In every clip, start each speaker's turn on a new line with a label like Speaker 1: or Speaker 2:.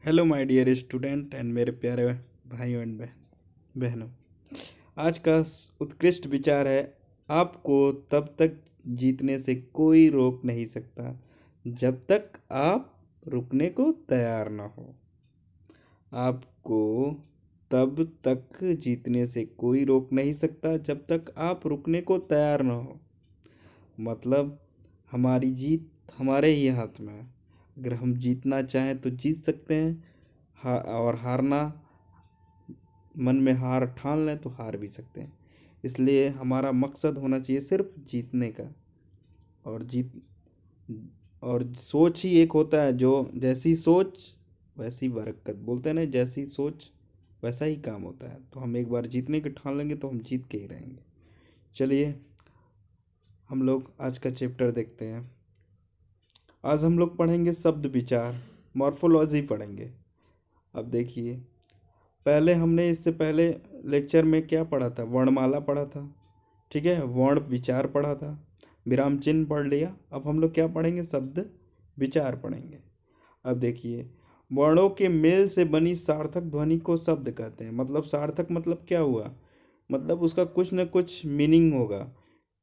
Speaker 1: Hello my dear student and मेरे प्यारे भाइयों एंड बहनों। आज का उत्कृष्ट विचार है, आपको तब तक जीतने से कोई रोक नहीं सकता जब तक आप रुकने को तैयार ना हो। आपको तब तक जीतने से कोई रोक नहीं सकता जब तक आप रुकने को तैयार ना हो। मतलब हमारी जीत हमारे ही हाथ में है। अगर हम जीतना चाहें तो जीत सकते हैं, और हारना, मन में हार ठान लें तो हार भी सकते हैं। इसलिए हमारा मकसद होना चाहिए सिर्फ जीतने का। और और सोच ही एक होता है, जो जैसी सोच वैसी बरकत बोलते हैं ना, जैसी सोच वैसा ही काम होता है। तो हम एक बार जीतने के ठान लेंगे तो हम जीत के ही रहेंगे। चलिए हम लोग आज का चैप्टर देखते हैं। आज हम लोग पढ़ेंगे शब्द विचार, मॉर्फोलॉजी पढ़ेंगे। अब देखिए, पहले हमने इससे पहले लेक्चर में क्या पढ़ा था? वर्णमाला पढ़ा था, ठीक है, वर्ण विचार पढ़ा था, विराम चिन्ह पढ़ लिया। अब हम लोग क्या पढ़ेंगे? शब्द विचार पढ़ेंगे। अब देखिए, वर्णों के मेल से बनी सार्थक ध्वनि को शब्द कहते हैं। मतलब सार्थक मतलब क्या हुआ? मतलब उसका कुछ न कुछ मीनिंग होगा,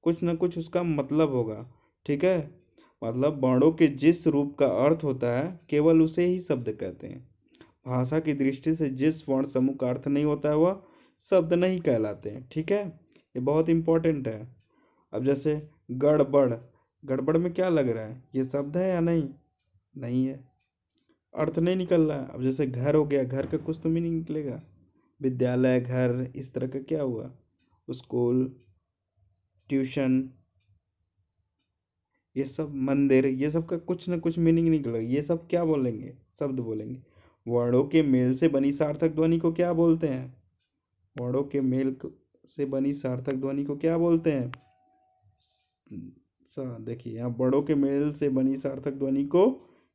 Speaker 1: कुछ न कुछ उसका मतलब होगा, ठीक है। मतलब वर्णों के जिस रूप का अर्थ होता है केवल उसे ही शब्द कहते हैं। भाषा की दृष्टि से जिस वर्ण समूह का अर्थ नहीं होता है वह शब्द नहीं कहलाते हैं, ठीक है। ये बहुत इंपॉर्टेंट है। अब जैसे गड़बड़, गड़बड़ में क्या लग रहा है? ये शब्द है या नहीं? नहीं है, अर्थ नहीं निकल रहा है। अब जैसे घर हो गया, घर का कुछ तो मीनिंग निकलेगा। विद्यालय, घर, इस तरह का क्या हुआ? स्कूल, ट्यूशन, ये सब, मंदिर, ये सब का कुछ ना कुछ मीनिंग निकलेगा। ये सब क्या बोलेंगे? शब्द बोलेंगे। वर्णों के मेल से बनी सार्थक ध्वनि को क्या बोलते हैं? वर्णों के से बनी सार्थक ध्वनि को क्या बोलते हैं? देखिए यहाँ, वर्णों के मेल से बनी सार्थक ध्वनि को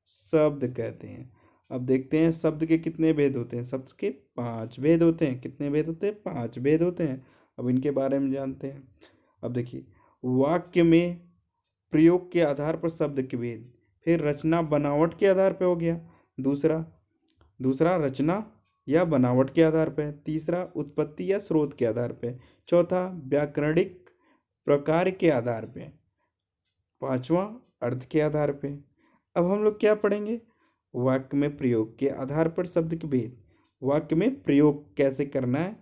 Speaker 1: शब्द कहते हैं। अब देखते हैं शब्द के कितने भेद होते हैं। शब्द के 5 भेद होते हैं। कितने भेद होते हैं? 5 भेद होते हैं। अब इनके बारे में जानते हैं। अब देखिए, वाक्य में प्रयोग के आधार पर शब्द के भेद। फिर रचना बनावट के आधार पर हो गया। दूसरा दूसरा रचना या बनावट के आधार पर। तीसरा उत्पत्ति या स्रोत के आधार पर। चौथा व्याकरणिक प्रकार के आधार पर। पांचवा अर्थ के आधार पे। अब हम लोग क्या पढ़ेंगे? वाक्य में प्रयोग के आधार पर शब्द के भेद। वाक्य में प्रयोग कैसे करना है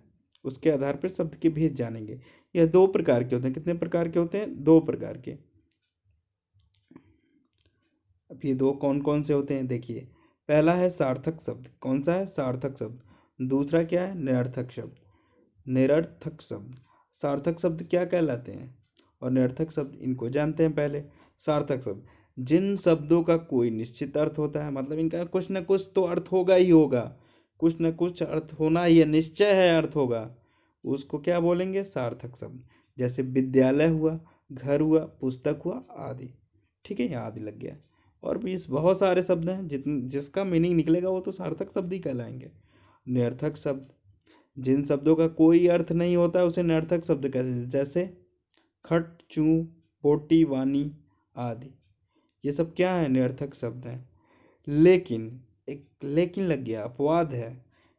Speaker 1: उसके आधार पर शब्द के भेद जानेंगे। यह 2 प्रकार के होते हैं। कितने प्रकार के होते हैं? 2 प्रकार के। अब ये 2 कौन कौन से होते हैं? देखिए, पहला है सार्थक शब्द। कौन सा है? सार्थक शब्द। दूसरा क्या है? निरर्थक शब्द। निरर्थक शब्द। सार्थक शब्द क्या कहलाते हैं और निरर्थक शब्द, इनको जानते हैं पहले। सार्थक शब्द जिन शब्दों का कोई निश्चित अर्थ होता है, मतलब इनका कुछ न कुछ तो अर्थ होगा ही होगा, कुछ न कुछ अर्थ होना ही है, निश्चय है अर्थ होगा, उसको क्या बोलेंगे? सार्थक शब्द। जैसे विद्यालय हुआ, घर हुआ, पुस्तक हुआ, आदि, ठीक है, यहाँ आदि लग गया। और भी इस बहुत सारे शब्द हैं, जिसका मीनिंग निकलेगा वो तो सार्थक शब्द ही कहलाएंगे। निरर्थक शब्द जिन शब्दों का कोई अर्थ नहीं होता है उसे निरर्थक शब्द कहते हैं। जैसे खट, चू, पोटी, वानी, आदि, ये सब क्या है? निरर्थक शब्द हैं। लेकिन एक लेकिन लग गया, अपवाद है।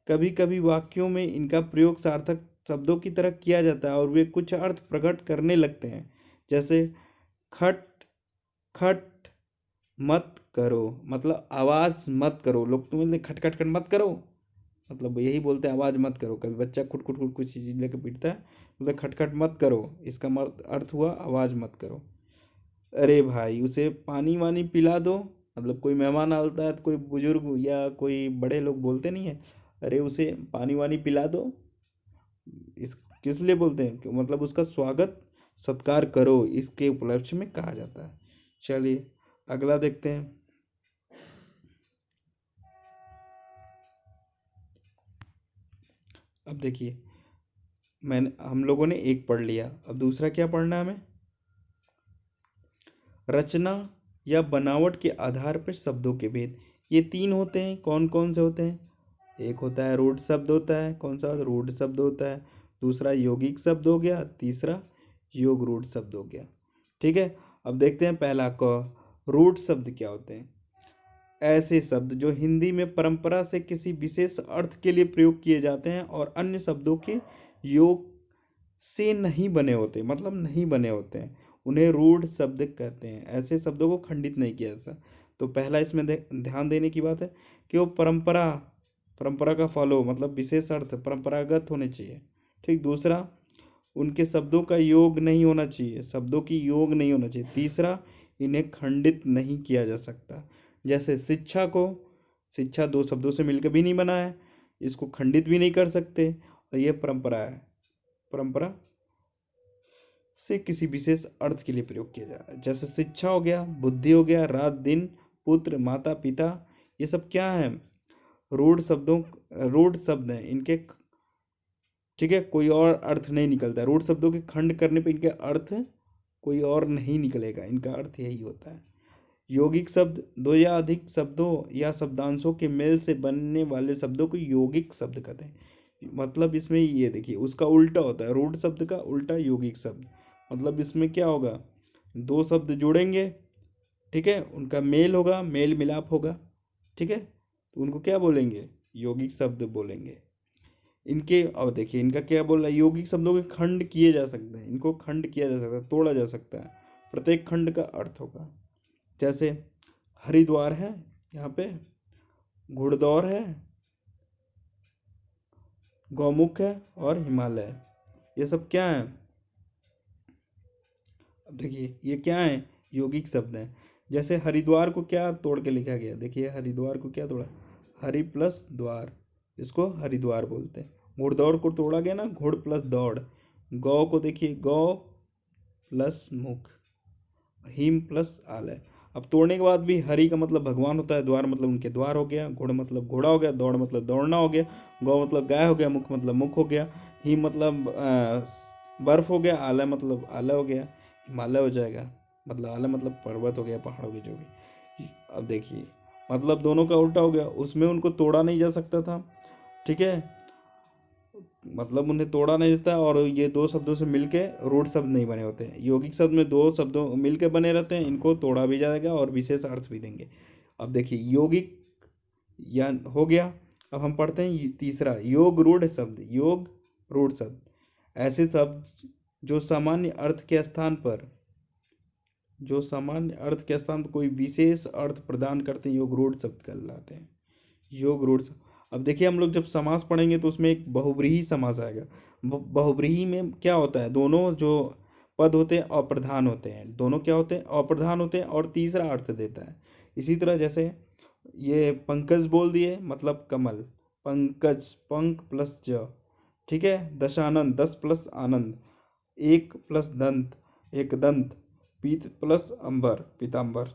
Speaker 1: कभी कभी वाक्यों में इनका प्रयोग सार्थक शब्दों की तरह किया जाता है और वे कुछ अर्थ प्रकट करने लगते हैं। जैसे खट खट मत करो, मतलब आवाज मत करो। लोग तो बोलते खट खट खट मत करो, मतलब यही बोलते हैं आवाज मत करो। कभी बच्चा खुट खुट खुट कुछ चीज लेके पीटता है, बोलते खट खट मत करो, इसका अर्थ हुआ आवाज मत करो। अरे भाई, उसे पानी वानी पिला दो। मतलब कोई मेहमान आता है तो कोई बुजुर्ग या कोई बड़े लोग बोलते नहीं है, अरे उसे पानी वानी पिला दो। इस किस लिए बोलते हैं? मतलब उसका स्वागत सत्कार करो, इसके उपलक्ष्य में कहा जाता है। चलिए अगला देखते हैं। अब देखिए, हम लोगों ने एक पढ़ लिया, अब दूसरा क्या पढ़ना है हमें? रचना या बनावट के आधार पर शब्दों के भेद। ये 3 होते हैं। कौन कौन से होते हैं? एक होता है रूढ़ शब्द होता है। कौन सा? रूढ़ शब्द होता है। दूसरा यौगिक शब्द हो गया। तीसरा योग रूढ़ शब्द हो गया, ठीक है। अब देखते हैं पहला क, रूढ़ शब्द क्या होते हैं। ऐसे शब्द जो हिंदी में परंपरा से किसी विशेष अर्थ के लिए प्रयोग किए जाते हैं और अन्य शब्दों के योग से नहीं बने होते, मतलब नहीं बने होते हैं, उन्हें रूढ़ शब्द कहते हैं। ऐसे शब्दों को खंडित नहीं किया जाता। तो पहला इसमें ध्यान देने की बात है कि वो परंपरा परंपरा का फॉलो, मतलब विशेष अर्थ परंपरागत होने चाहिए। ठीक। दूसरा, उनके शब्दों का योग नहीं होना चाहिए, शब्दों की योग नहीं होना चाहिए। तीसरा, इन्हें खंडित नहीं किया जा सकता। जैसे शिक्षा दो शब्दों से मिलकर भी नहीं बना है, इसको खंडित भी नहीं कर सकते। और यह परंपरा है, परंपरा से किसी विशेष अर्थ के लिए प्रयोग किया जा रहा है। जैसे शिक्षा हो गया, बुद्धि हो गया, रात दिन, पुत्र, माता पिता, ये सब क्या है? रूढ़ शब्द हैं इनके। ठीक है, कोई और अर्थ नहीं निकलता है। रूढ़ शब्दों के खंड करने पे इनके अर्थ कोई और नहीं निकलेगा, इनका अर्थ यही होता है। यौगिक शब्द दो या अधिक शब्दों या शब्दांशों के मेल से बनने वाले शब्दों को यौगिक शब्द कहते हैं। मतलब इसमें ये देखिए, उसका उल्टा होता है, रूढ़ शब्द का उल्टा यौगिक शब्द। मतलब इसमें क्या होगा, दो शब्द जुड़ेंगे, ठीक है, उनका मेल होगा, मेल मिलाप होगा, ठीक है, तो उनको क्या बोलेंगे? यौगिक शब्द बोलेंगे। इनके अब देखिए, इनका क्या बोल रहा है, यौगिक शब्दों के खंड किए जा सकते हैं, इनको खंड किया जा सकता है, तोड़ा जा सकता है। प्रत्येक खंड का अर्थ होगा। जैसे हरिद्वार है, यहाँ पे घुड़दौर है, गौमुख है और हिमालय, ये सब क्या है? अब देखिए ये क्या है? यौगिक शब्द हैं। जैसे हरिद्वार को क्या तोड़ के लिखा गया, देखिए हरिद्वार को क्या तोड़ा, हरि प्लस द्वार, इसको हरिद्वार बोलते हैं। घुड़दौड़ को तोड़ा गया ना, घुड़ प्लस दौड़। गौ को देखिए, गौ प्लस मुख, हिम प्लस आलय। अब तोड़ने के बाद भी हरि का मतलब भगवान होता है, द्वार मतलब उनके द्वार हो गया, घुड़ मतलब घोड़ा हो गया, दौड़ मतलब दौड़ना हो गया, गौ मतलब गाय हो गया, मुख मतलब मुख हो गया, हिम मतलब बर्फ हो गया, आलय मतलब आलय हो गया, हिमालय हो जाएगा। मतलब आलय मतलब पर्वत हो गया, पहाड़ हो गया, जो भी। अब देखिए, मतलब दोनों का उल्टा हो गया, उसमें उनको तोड़ा नहीं जा सकता था, ठीक है, मतलब उन्हें तोड़ा नहीं जाता। और ये दो शब्दों से मिलके रूढ़ शब्द नहीं बने होते हैं। यौगिक शब्द में दो शब्दों मिलके बने रहते हैं, इनको तोड़ा भी जाएगा और विशेष अर्थ भी देंगे। अब देखिए, यौगिक या हो गया। अब हम पढ़ते हैं तीसरा, योग रूढ़ शब्द। योग रूढ़ शब्द ऐसे शब्द जो सामान्य अर्थ के स्थान पर कोई विशेष अर्थ प्रदान करते हैं, योग रूढ़ शब्द कहलाते हैं। योग रूढ़ शब्द। अब देखिए, हम लोग जब समास पढ़ेंगे तो उसमें एक बहुव्रीहि समास आएगा। बहुव्रीहि में क्या होता है, दोनों जो पद होते हैं अप्रधान होते हैं, दोनों क्या होते हैं, अप्रधान होते हैं, और तीसरा अर्थ देता है। इसी तरह जैसे ये पंकज बोल दिए, मतलब कमल, पंकज, पंक प्लस ज, ठीक है। दशानंद, दस प्लस आनंद, एक प्लस दंत, एक दंत, पीत प्लस अंबर, पीतांबर।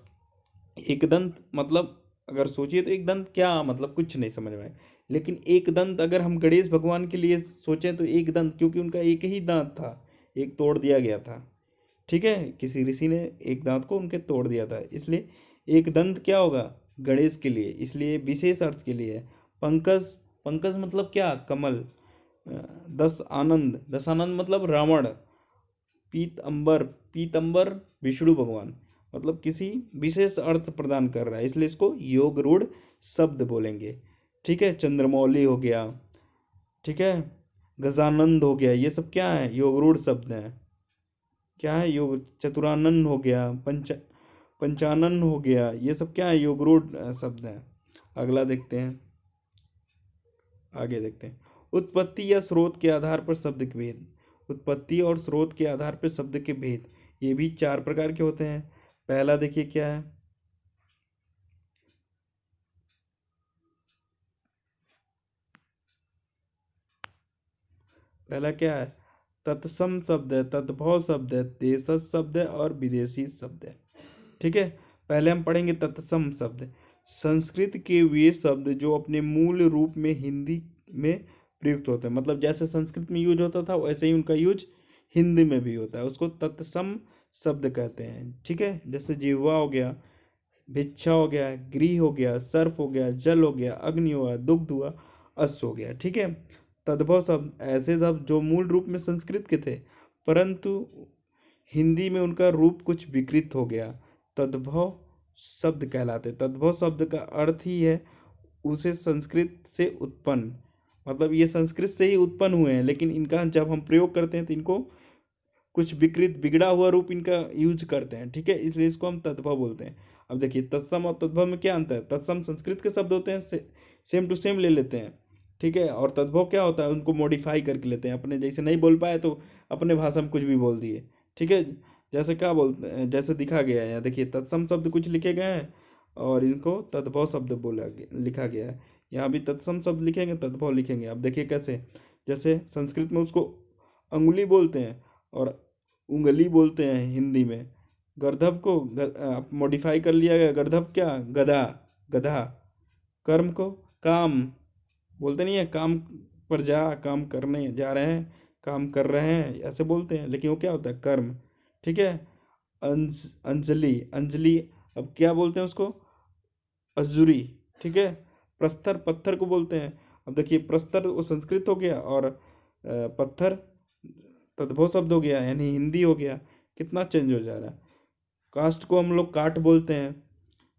Speaker 1: एक दंत मतलब, अगर सोचिए तो एक दंत क्या मतलब, कुछ नहीं समझ में आए। लेकिन एक दंत अगर हम गणेश भगवान के लिए सोचें तो एक दंत, क्योंकि उनका एक ही दांत था, एक तोड़ दिया गया था, ठीक है, किसी ऋषि ने एक दांत को उनके तोड़ दिया था, इसलिए एक दंत क्या होगा, गणेश के लिए, इसलिए विशेष अर्थ के लिए है। पंकज, पंकज मतलब क्या, कमल। दस आनंद, दस आनंद मतलब रावण। पीतंबर, पीतंबर विष्णु भगवान, मतलब किसी विशेष अर्थ प्रदान कर रहा है, इसलिए इसको योग रूढ़ शब्द बोलेंगे, ठीक है। चंद्रमौली हो गया, ठीक है, गजानंद हो गया, ये सब क्या है, योग रूढ़ शब्द हैं। क्या है, योग। चतुरानंद हो गया, पंचानन हो गया, ये सब क्या है, योग रूढ़ शब्द हैं। अगला देखते हैं, आगे देखते हैं। उत्पत्ति या स्रोत के आधार पर शब्द के भेद। उत्पत्ति और स्रोत के आधार पर शब्द के भेद, ये भी चार प्रकार के होते हैं। पहला देखिए क्या है, पहला क्या है, तत्सम शब्द है, तद्भव शब्द है, देशज शब्द है और विदेशी शब्द है, ठीक है। पहले हम पढ़ेंगे तत्सम शब्द। संस्कृत के वे शब्द जो अपने मूल रूप में हिंदी में प्रयुक्त होते हैं, मतलब जैसे संस्कृत में यूज होता था वैसे ही उनका यूज हिंदी में भी होता है, उसको तत्सम शब्द कहते हैं, ठीक है। जैसे जिह्वा हो गया, भिक्षा हो गया, गृह हो गया, सर्प हो गया, जल हो गया, अग्नि हुआ, दुग्ध हुआ, अश्व हो गया, ठीक है। तद्भव शब्द ऐसे शब्द जो मूल रूप में संस्कृत के थे, परंतु हिंदी में उनका रूप कुछ विकृत हो गया, तद्भव शब्द कहलाते हैं। तद्भव शब्द का अर्थ ही है उसे संस्कृत से उत्पन्न, मतलब ये संस्कृत से ही उत्पन्न हुए हैं, लेकिन इनका जब हम प्रयोग करते हैं तो इनको कुछ विकृत बिगड़ा हुआ रूप इनका यूज करते हैं, ठीक है, इसलिए इसको हम तद्भव बोलते हैं। अब देखिए तत्सम और तद्भव में क्या अंतर है। तत्सम संस्कृत के शब्द होते हैं, सेम टू सेम ले लेते हैं, ठीक है, और तद्भव क्या होता है, उनको मॉडिफाई करके लेते हैं, अपने जैसे नहीं बोल पाए तो अपने भाषा में कुछ भी बोल दिए, ठीक है। जैसे क्या बोलते हैं, जैसे दिखा गया है यहाँ देखिए, तत्सम शब्द कुछ लिखे गए हैं और इनको तद्भव शब्द लिखा गया है। यहाँ भी तत्सम शब्द लिखेंगे, तद्भव लिखेंगे। अब देखिए कैसे, जैसे संस्कृत में उसको अंगुली बोलते हैं और उंगली बोलते हैं हिंदी में। गर्दभ को मॉडिफाई कर लिया गया, गर्दभ क्या, गधा, गधा। कर्म को काम बोलते नहीं है, काम पर जा, काम करने जा रहे हैं, काम कर रहे हैं, ऐसे बोलते हैं, लेकिन वो क्या होता है, कर्म, ठीक है। अंजलि, अंजलि, अब क्या बोलते हैं उसको, अजूरी, ठीक है। प्रस्तर, पत्थर को बोलते हैं। अब देखिए प्रस्तर वो संस्कृत हो गया और पत्थर तद्भव शब्द हो गया, यानी हिंदी हो गया। कितना चेंज हो जा रहा है। कास्ट को हम लोग काट बोलते हैं।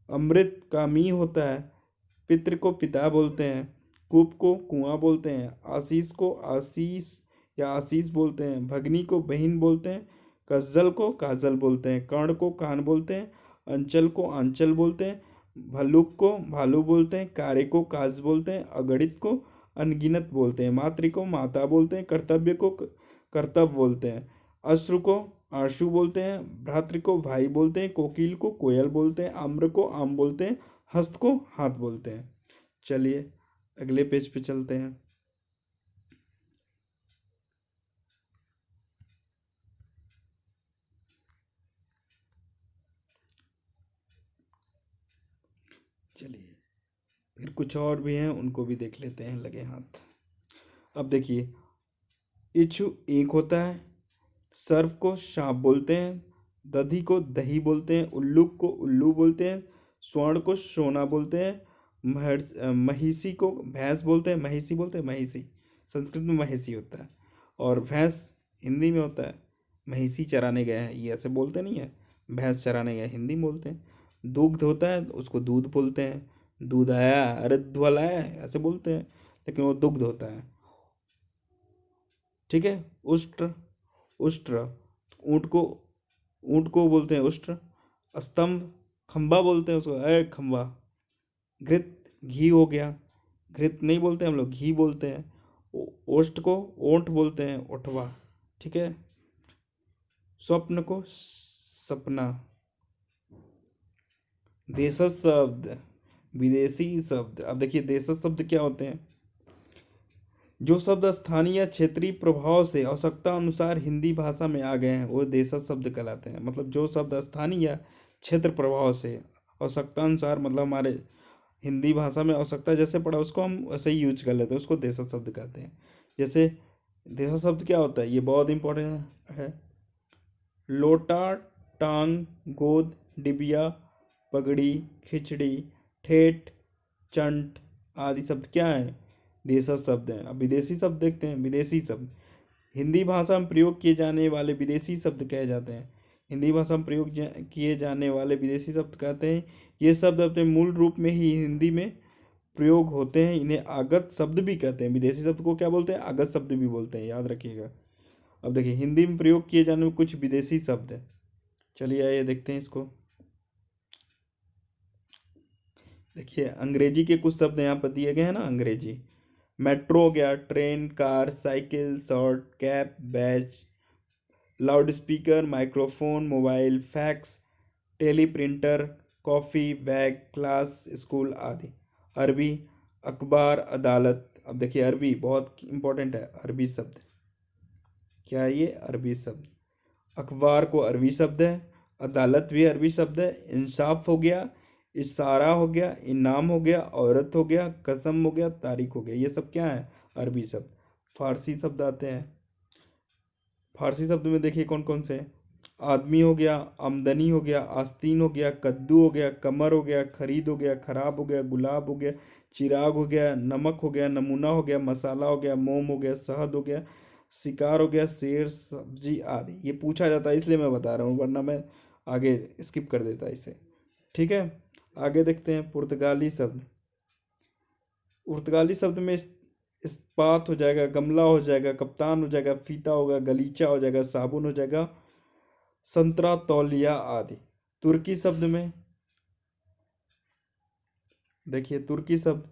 Speaker 1: अमृत का मी होता है। पितृ को पिता बोलते हैं। कूप को कुआं बोलते हैं। आशीष को आशीष या आशीष बोलते हैं। भगनी को बहन बोलते हैं। कज्जल को काजल बोलते हैं। कर्ण को कान बोलते हैं। अंचल को आंचल बोलते हैं। भल्लुक को भालू बोलते हैं। कार्य को काज बोलते हैं। अगणित को अनगिनत बोलते हैं। मातृ को माता बोलते हैं। कर्तव्य को कर्तव्य बोलते हैं। अश्रु को आंसू बोलते हैं। भ्रातृ को भाई बोलते हैं। कोकिल को कोयल बोलते हैं। आम्र को आम बोलते हैं। हस्त को हाथ बोलते हैं। चलिए अगले पेज पे चलते हैं। चलिए फिर कुछ और भी हैं, उनको भी देख लेते हैं लगे हाथ। अब देखिए, इच्छु एक होता है। सर्प को सांप बोलते हैं। दधी को दही बोलते हैं। उल्लूक को उल्लू बोलते हैं। स्वर्ण को सोना बोलते हैं। महिषी को भैंस बोलते हैं। महिषी बोलते हैं, महिषी संस्कृत में महिषी होता है। और भैंस हिंदी में होता है, महिषी चराने गए हैं, ये ऐसे बोलते नहीं है। भैंस चराने गए हिंदी में बोलते हैं। दुग्ध होता है, उसको दूध बोलते हैं। दूध आया, अरे धुआल आया, ऐसे बोलते हैं, लेकिन वो दुग्ध होता है, ठीक है। उष्ट्र, उष्ट्र, ऊंट को बोलते हैं उष्ट्र। स्तंभ, खंबा बोलते हैं उसको, अरे खंबा। घृत, घी हो गया। घृत नहीं बोलते हम लोग, घी बोलते हैं। ओष्ठ को ओंठ बोलते हैं, ओठवा, ठीक है। स्वप्न को सपना। देशज शब्द, विदेशी शब्द। अब देखिए देशज शब्द क्या होते हैं, जो शब्द स्थानीय या क्षेत्रीय प्रभाव से आवश्यकता अनुसार हिंदी भाषा में आ गए हैं वो देशज शब्द कहलाते हैं। मतलब जो शब्द स्थानीय या क्षेत्र प्रभाव से आवश्यकता अनुसार, मतलब हमारे हिंदी भाषा में आवश्यकता जैसे पड़ा उसको हम वैसे ही यूज कर लेते हैं, उसको देशज शब्द कहते हैं। जैसे देशज शब्द क्या होता है, ये बहुत इंपॉर्टेंट है। लोटा, टांग, गोद, डिबिया, पगड़ी, खिचड़ी, ठेठ, चंट आदि शब्द क्या है, देशज शब्द हैं। अब विदेशी शब्द देखते हैं। विदेशी शब्द हिंदी भाषा में प्रयोग किए जाने वाले विदेशी शब्द कहे जाते हैं। हिंदी भाषा में प्रयोग किए जाने वाले विदेशी शब्द कहते हैं। ये शब्द अपने मूल रूप में ही हिंदी में प्रयोग होते हैं। इन्हें आगत शब्द भी कहते हैं। विदेशी शब्द को क्या बोलते हैं, आगत शब्द भी बोलते हैं, याद रखिएगा। अब देखिए हिंदी में प्रयोग किए जाने में कुछ विदेशी शब्द हैं। चलिए आइए देखते हैं इसको। देखिए अंग्रेजी के कुछ शब्द यहाँ पर दिए गए हैं ना, अंग्रेजी। मेट्रो हो गया, train, car, cycle, short, cap, batch, loudspeaker, microphone, mobile, fax, teleprinter, coffee, bag, class, school आदि। अरबी, अखबार, अदालत। अब देखिए अरबी बहुत इंपॉर्टेंट है, अरबी शब्द क्या है, ये अरबी शब्द। अखबार को अरबी शब्द है। अदालत भी अरबी शब्द है। इंसाफ हो गया, इशारा हो गया, इनाम हो गया, औरत हो गया, कसम हो गया, तारीख हो गया, ये सब क्या है, अरबी शब्द। फारसी शब्द आते हैं। फारसी शब्द में देखिए कौन कौन से हैं। आदमी हो गया, आमदनी हो गया, आस्तीन हो गया, कद्दू हो गया, कमर हो गया, खरीद हो गया, खराब हो गया, गुलाब हो गया, चिराग हो गया, नमक हो गया, नमूना हो गया, मसाला हो गया, मोम हो गया, शहद हो गया, शिकार हो गया, शेर, सब्जी आदि। ये पूछा जाता है इसलिए मैं बता रहा हूँ, वरना मैं आगे स्किप कर देता इसे। ठीक है, आगे देखते हैं पुर्तगाली शब्द। पुर्तगाली शब्द में इस्पात हो जाएगा, गमला हो जाएगा, कप्तान हो जाएगा, फीता होगा, गलीचा हो जाएगा, साबुन हो जाएगा, संतरा, तौलिया आदि। तुर्की शब्द में देखिए, तुर्की शब्द,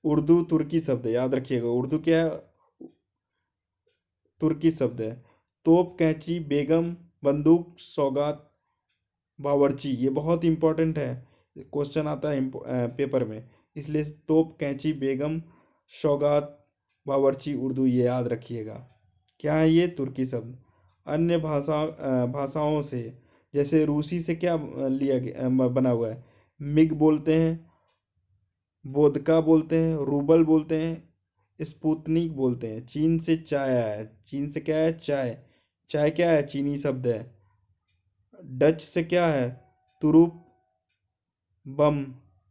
Speaker 1: उर्दू तुर्की शब्द है, याद रखिएगा, उर्दू क्या है, तुर्की शब्द है। तोप, कैंची, बेगम, बंदूक, सौगात, बावर्ची, ये बहुत इंपॉर्टेंट है, क्वेश्चन आता है पेपर में, इसलिए तोप, कैंची, बेगम, सौगात, बावर्ची, उर्दू, ये याद रखिएगा। क्या है ये? तुर्की शब्द। अन्य भाषाओं से, जैसे रूसी से क्या लिया गया बना हुआ है, मिग बोलते हैं, वोदका बोलते हैं, रूबल बोलते हैं, स्पुतनिक बोलते हैं। चीन से चाय आया है, चीन से क्या है? चाय। चाय क्या है? चीनी शब्द है। डच से क्या है? तुरुप, बम।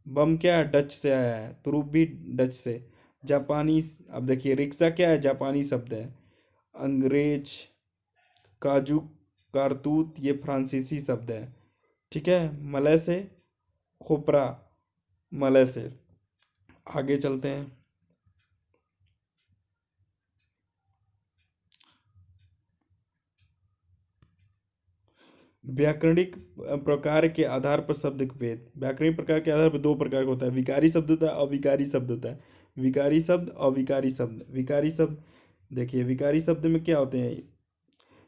Speaker 1: बम क्या है? डच से आया है, तुरुप भी डच से। जापानी, अब देखिए, रिक्शा क्या है? जापानी शब्द है। अंग्रेज, काजू, कारतूत, ये फ्रांसीसी शब्द है। ठीक है, मलय से खोपरा, मलय से। आगे चलते हैं। व्याकरणिक प्रकार के आधार पर शब्द के भेद। व्याकरणिक प्रकार के आधार पर दो प्रकार का होता है, विकारी शब्द होता है, अविकारी शब्द होता है। विकारी शब्द, अविकारी शब्द। विकारी शब्द, देखिए, विकारी शब्द में क्या होते हैं?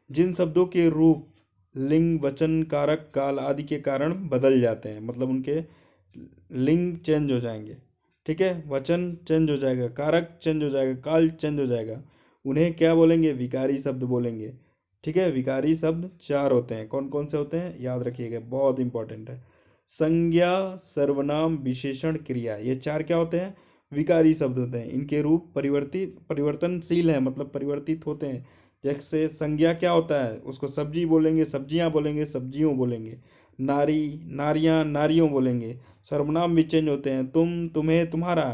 Speaker 1: जिन शब्दों के रूप लिंग, वचन, कारक, काल आदि के कारण बदल जाते हैं, मतलब उनके लिंग चेंज हो जाएंगे। ठीक है, वचन चेंज हो जाएगा, कारक चेंज हो जाएगा, काल चेंज हो जाएगा, उन्हें क्या बोलेंगे? विकारी शब्द बोलेंगे। ठीक है, विकारी शब्द चार होते हैं। कौन कौन से होते हैं? याद रखिएगा, बहुत इंपॉर्टेंट है। संज्ञा, सर्वनाम, विशेषण, क्रिया, ये चार क्या होते हैं? विकारी शब्द होते हैं। इनके रूप परिवर्तनशील है, मतलब परिवर्तित होते हैं। जैसे संज्ञा क्या होता है? उसको सब्जी बोलेंगे, सब्जियां बोलेंगे, सब्जियों बोलेंगे। नारी, नारियां, नारियों बोलेंगे। सर्वनाम भी चेंज होते हैं, तुम, तुम्हें, तुम्हारा।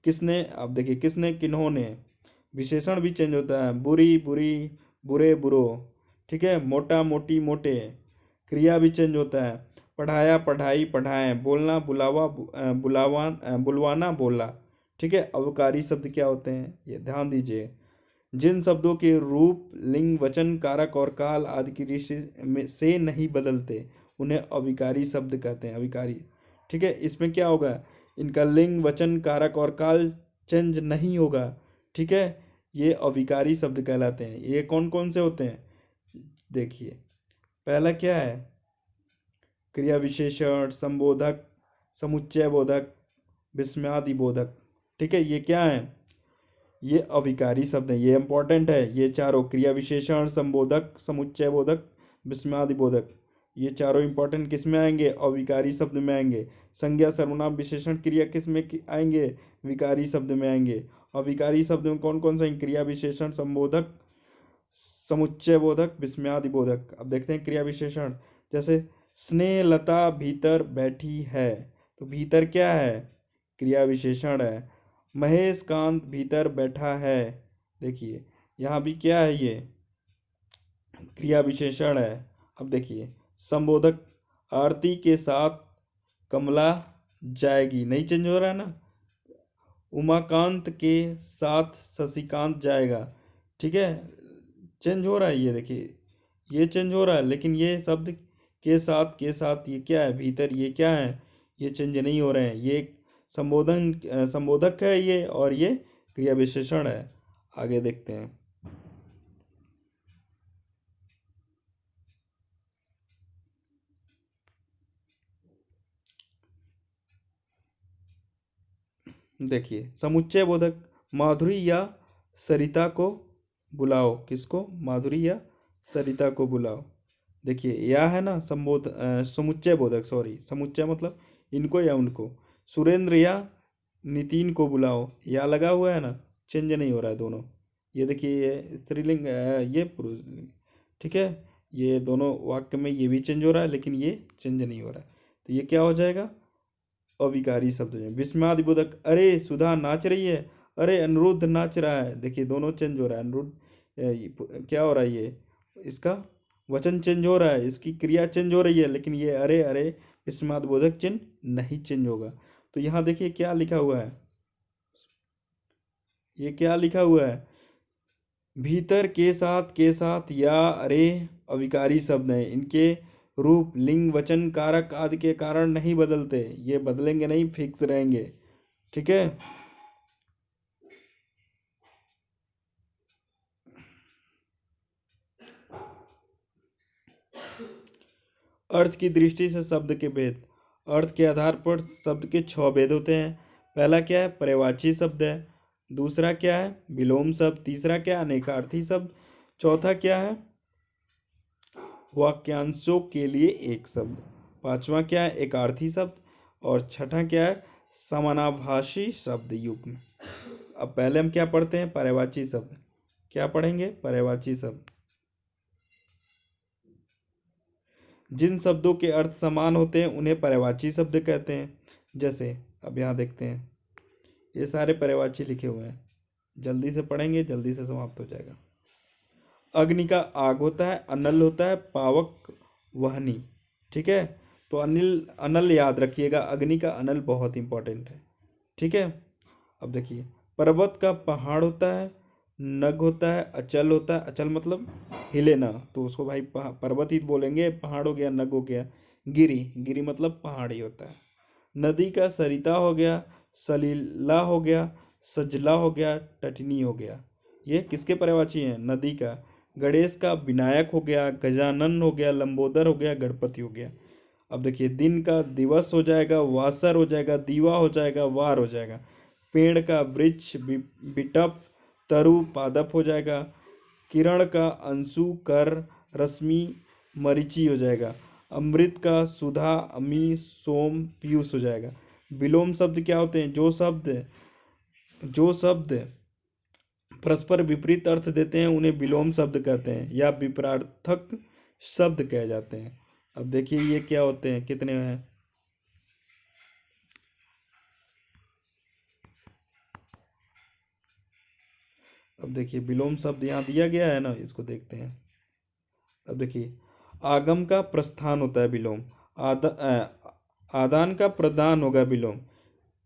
Speaker 1: किसने, अब देखिए, किसने, किन्होंने। विशेषण भी चेंज होता है, बुरी, बुरी, बुरे, बुरो। ठीक है, मोटा, मोटी, मोटे। क्रिया भी चेंज होता है, पढ़ाया, पढ़ाई, पढ़ाएं, बोलना, बुलावा, बुलवाना, बोला। ठीक है, अवकारी शब्द क्या होते हैं? ये ध्यान दीजिए। जिन शब्दों के रूप लिंग, वचन, कारक और काल आदि की रीति में से नहीं बदलते, उन्हें अविकारी शब्द कहते हैं। अविकारी। ठीक है, इसमें क्या होगा? इनका लिंग, वचन, कारक और काल चेंज नहीं होगा। ठीक है, ये अविकारी शब्द कहलाते हैं। ये कौन कौन से होते हैं? देखिए, पहला क्या है? क्रिया विशेषण, संबोधक, समुच्चय बोधक, विस्मयादि बोधक। ठीक है, ये क्या है? ये अविकारी शब्द है, ये इंपॉर्टेंट है। ये चारों, क्रिया विशेषण, संबोधक, समुच्चय बोधक, विस्मयादि बोधक, ये चारों इंपॉर्टेंट किस में आएंगे? अविकारी शब्द में आएंगे। संज्ञा, सर्वनाम, विशेषण, क्रिया किस में आएंगे? विकारी शब्द में आएंगे। अविकारी शब्द में कौन कौन सा? क्रिया विशेषण, संबोधक, समुच्चय बोधक, विस्मयादि बोधक। अब देखते हैं क्रिया विशेषण। जैसे स्नेहलता भीतर बैठी है, तो भीतर क्या है? क्रिया विशेषण है। महेश कांत भीतर बैठा है, देखिए, यहाँ भी क्या है? ये क्रिया विशेषण है। अब देखिए, संबोधक, आरती के साथ कमला जाएगी, नहीं चेंज हो रहा है ना? उमाकांत के साथ शशिकांत जाएगा। ठीक है, चेंज हो रहा है, ये देखिए, ये चेंज हो रहा है, लेकिन ये शब्द के साथ ये क्या है? भीतर, ये क्या है? ये चेंज नहीं हो रहे हैं। ये एक संबोधक है ये, और ये क्रिया विशेषण है। आगे देखते हैं। देखिए, समुच्चय बोधक, माधुरी या सरिता को बुलाओ। किसको? माधुरी या सरिता को बुलाओ। देखिए, या है ना, समुच्चय बोधक, सॉरी, समुच्चय मतलब इनको या उनको। सुरेंद्र या नितिन को बुलाओ, या लगा हुआ है ना, चेंज नहीं हो रहा है दोनों। ये देखिए, ये स्त्रीलिंग, ये पुरुषलिंग। ठीक है, ये दोनों वाक्य में ये भी चेंज हो रहा है, लेकिन ये चेंज नहीं हो रहा है, तो ये क्या हो जाएगा? अविकारी शब्द है। विस्मयादि बोधक, अरे सुधा नाच रही है, अरे अनिरुद्ध नाच रहा है। देखिए, दोनों चेंज हो रहा है। अनिरुद्ध, क्या हो रहा है? ये इसका वचन चेंज हो रहा है, इसकी क्रिया चेंज हो रही है, लेकिन ये अरे अरे विस्मयादिबोधक चिन्ह नहीं चेंज होगा। तो यहाँ देखिए क्या लिखा हुआ है, ये क्या लिखा हुआ है, भीतर के साथ या अरे अविकारी शब्द हैं, इनके रूप लिंग वचन कारक आदि के कारण नहीं बदलते, ये बदलेंगे नहीं, फिक्स रहेंगे। ठीक है। अर्थ की दृष्टि से शब्द के भेद। अर्थ के आधार पर शब्द के 6 भेद होते हैं। पहला क्या है, पर्यायवाची शब्द है। दूसरा क्या है, विलोम शब्द। तीसरा क्या है, अनेकार्थी शब्द। चौथा क्या है, वाक्यांशों के लिए एक शब्द। पांचवा क्या है, एकार्थी शब्द। और छठा क्या है, समानाभाषी शब्द युग्म। अब पहले हम क्या पढ़ते हैं, पर्यायवाची शब्द। क्या पढ़ेंगे, पर्यायवाची शब्द। जिन शब्दों के अर्थ समान होते हैं उन्हें पर्यायवाची शब्द कहते हैं। जैसे अब यहाँ देखते हैं, ये सारे पर्यायवाची लिखे हुए हैं, जल्दी से पढ़ेंगे, जल्दी से समाप्त हो जाएगा। अग्नि का आग होता है, अनल होता है पावक वहनी। ठीक है, तो अनिल अनल याद रखिएगा, अग्नि का अनल बहुत इंपॉर्टेंट है। ठीक है। अब देखिए, पर्वत का पहाड़ होता है, नग होता है, अचल होता है। अचल मतलब हिले ना, तो उसको भाई पर्वत ही बोलेंगे। पहाड़ हो गया, नग हो गया। गिरी, गिरी मतलब पहाड़ ही होता है। नदी का सरिता हो गया, सलीला हो गया, सजला हो गया, टटनी हो गया। ये किसके पर्यायवाची हैं, नदी का। गणेश का विनायक हो गया, गजानन हो गया, लंबोदर हो गया, गणपति हो गया। अब देखिए, दिन का दिवस हो जाएगा, वासर हो जाएगा, दीवा हो जाएगा, वार हो जाएगा। पेड़ का वृक्ष बिटप तरु पादप हो जाएगा। किरण का अंशु कर रश्मि मरीचि हो जाएगा। अमृत का सुधा अमी सोम पीयूष हो जाएगा। विलोम शब्द क्या होते हैं, जो शब्द परस्पर विपरीत अर्थ देते हैं उन्हें विलोम शब्द कहते हैं या विपरार्थक शब्द कहे जाते हैं। अब देखिए ये क्या होते हैं, कितने हैं। अब देखिए विलोम शब्द यहाँ दिया गया है ना, इसको देखते हैं। अब देखिए, आगम का प्रस्थान होता है विलोम। आदान का प्रदान होगा विलोम।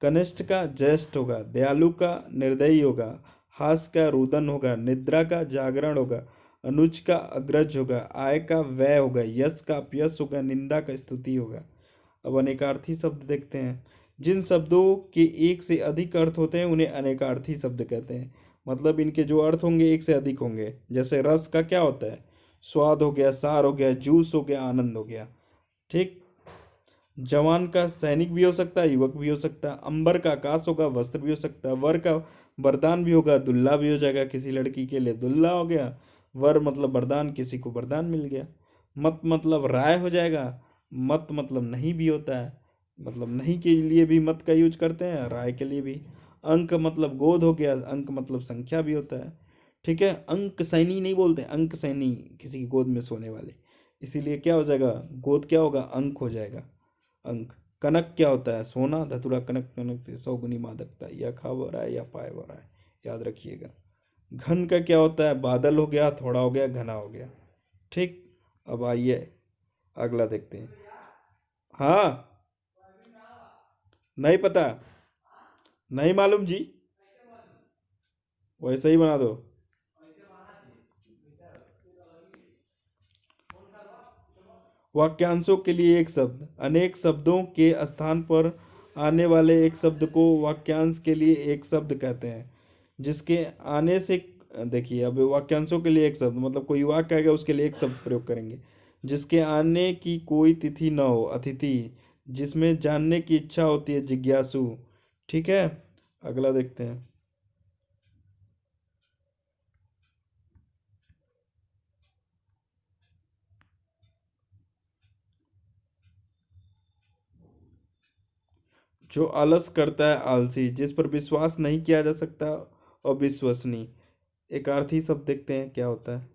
Speaker 1: कनिष्ठ का ज्येष्ठ होगा। दयालु का निर्दयी होगा। हास का रुदन होगा। निद्रा का जागरण होगा। अनुज का अग्रज होगा। आय का व्यय होगा। यश का अपयश होगा। निंदा का स्तुति होगा। अब अनेकार्थी शब्द देखते हैं। जिन शब्दों के एक से अधिक अर्थ होते हैं उन्हें अनेकार्थी शब्द कहते हैं। मतलब इनके जो अर्थ होंगे एक से अधिक होंगे। जैसे रस का क्या होता है, स्वाद हो गया, सार हो गया, जूस हो गया, आनंद हो गया। ठीक। जवान का सैनिक भी हो सकता है, युवक भी हो सकता है। अंबर का आकाश होगा, वस्त्र भी हो सकता है। वर का वरदान भी होगा, दुल्ला भी हो जाएगा। किसी लड़की के लिए दुल्ला हो गया। वर मतलब वरदान, किसी को वरदान मिल गया। मत मतलब राय हो जाएगा। मत मतलब नहीं भी होता है, मतलब नहीं के लिए भी मत का यूज करते हैं, राय के लिए भी। अंक मतलब गोद हो गया। अंक मतलब संख्या भी होता है। ठीक है। अंक सैनी नहीं बोलते, अंक सैनी किसी की गोद में सोने वाले। इसीलिए क्या हो जाएगा, गोद क्या होगा, अंक हो जाएगा। अंक। कनक क्या होता है, सोना। धतुरा कनक, कनक सौगुनी मादकता, या खा रहा है या पाए हो रहा है, याद रखिएगा। घन का क्या होता है, बादल हो गया, थोड़ा हो गया, घना हो गया। ठीक। अब आइए अगला देखते हैं। हाँ, नहीं पता, नहीं मालूम जी, वैसे ही बना दो। वाक्यांशों के लिए एक शब्द। अनेक शब्दों के स्थान पर आने वाले एक शब्द को वाक्यांश के लिए एक शब्द कहते हैं। जिसके आने से, देखिए अब वाक्यांशों के लिए एक शब्द मतलब कोई वाक्य आएगा उसके लिए एक शब्द प्रयोग करेंगे। जिसके आने की कोई तिथि न हो, अतिथि। जिसमें जानने की इच्छा होती है, जिज्ञासु। ठीक है। अगला देखते हैं। जो आलस करता है, आलसी। जिस पर विश्वास नहीं किया जा सकता, अविश्वसनीय। एक अर्थी शब्द देखते हैं क्या होता है।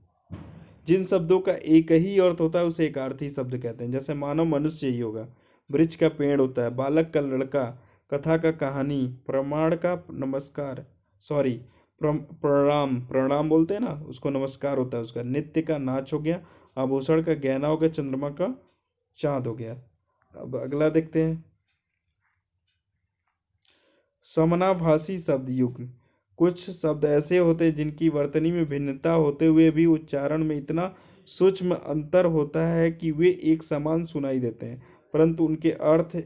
Speaker 1: जिन शब्दों का एक ही अर्थ होता है उसे एक अर्थी शब्द कहते हैं। जैसे मानव मनुष्य ही होगा। वृक्ष का पेड़ होता है। बालक का लड़का। कथा का कहानी। प्रमाण का नमस्कार, सॉरी, प्रणाम, प्रणाम बोलते हैं ना उसको, नमस्कार होता है उसका। नित्य का नाच हो गया। आभूषण का गहना हो गया। चंद्रमा का चांद हो गया। अब अगला देखते हैं। समानाभासी शब्द युग्म। कुछ शब्द ऐसे होते हैं जिनकी वर्तनी में भिन्नता होते हुए भी उच्चारण में इतना सूक्ष्म अंतर होता है कि वे एक समान सुनाई देते हैं, परंतु उनके अर्थ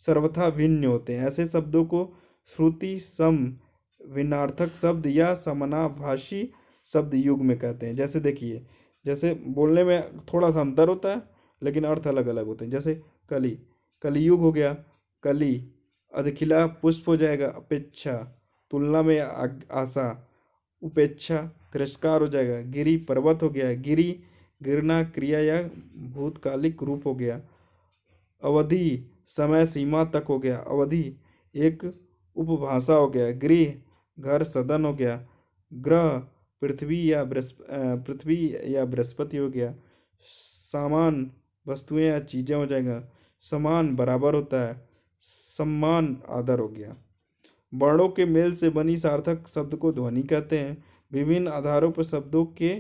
Speaker 1: सर्वथा भिन्न होते हैं। ऐसे शब्दों को श्रुति सम विनार्थक शब्द या समानाभासी शब्द युग्म कहते हैं। जैसे देखिए, जैसे बोलने में थोड़ा सा अंतर होता है लेकिन अर्थ अलग अलग होते हैं। जैसे कली, कलियुग हो गया, कली। अधिखिला पुष्प हो जाएगा, अपेक्षा। तुलना में आशा, उपेक्षा। तिरस्कार हो जाएगा। गिरि पर्वत हो गया, गिरि गिरना क्रिया या भूतकालिक रूप हो गया। अवधि समय सीमा तक हो गया, अवधि एक उपभाषा हो गया। गृह घर सदन हो गया। ग्रह पृथ्वी या बृहस्पति हो गया। सामान वस्तुएं या चीजें हो जाएगा। समान बराबर होता है। सम्मान आदर हो गया। वर्णों के मेल से बनी सार्थक शब्द को ध्वनि कहते हैं। विभिन्न आधारों पर शब्दों के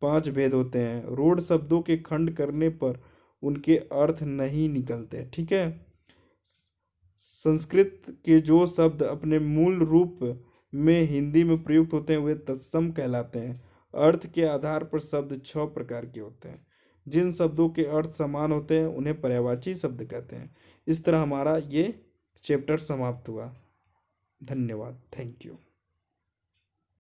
Speaker 1: 5 भेद होते हैं। रूढ़ शब्दों के खंड करने पर उनके अर्थ नहीं निकलते। ठीक है। संस्कृत के जो शब्द अपने मूल रूप में हिंदी में प्रयुक्त होते हैं वे तत्सम कहलाते हैं। अर्थ के आधार पर शब्द 6 प्रकार के होते हैं। जिन शब्दों के अर्थ समान होते हैं उन्हें पर्यायवाची शब्द कहते हैं। इस तरह हमारा ये चैप्टर समाप्त हुआ। धन्यवाद। Thank you.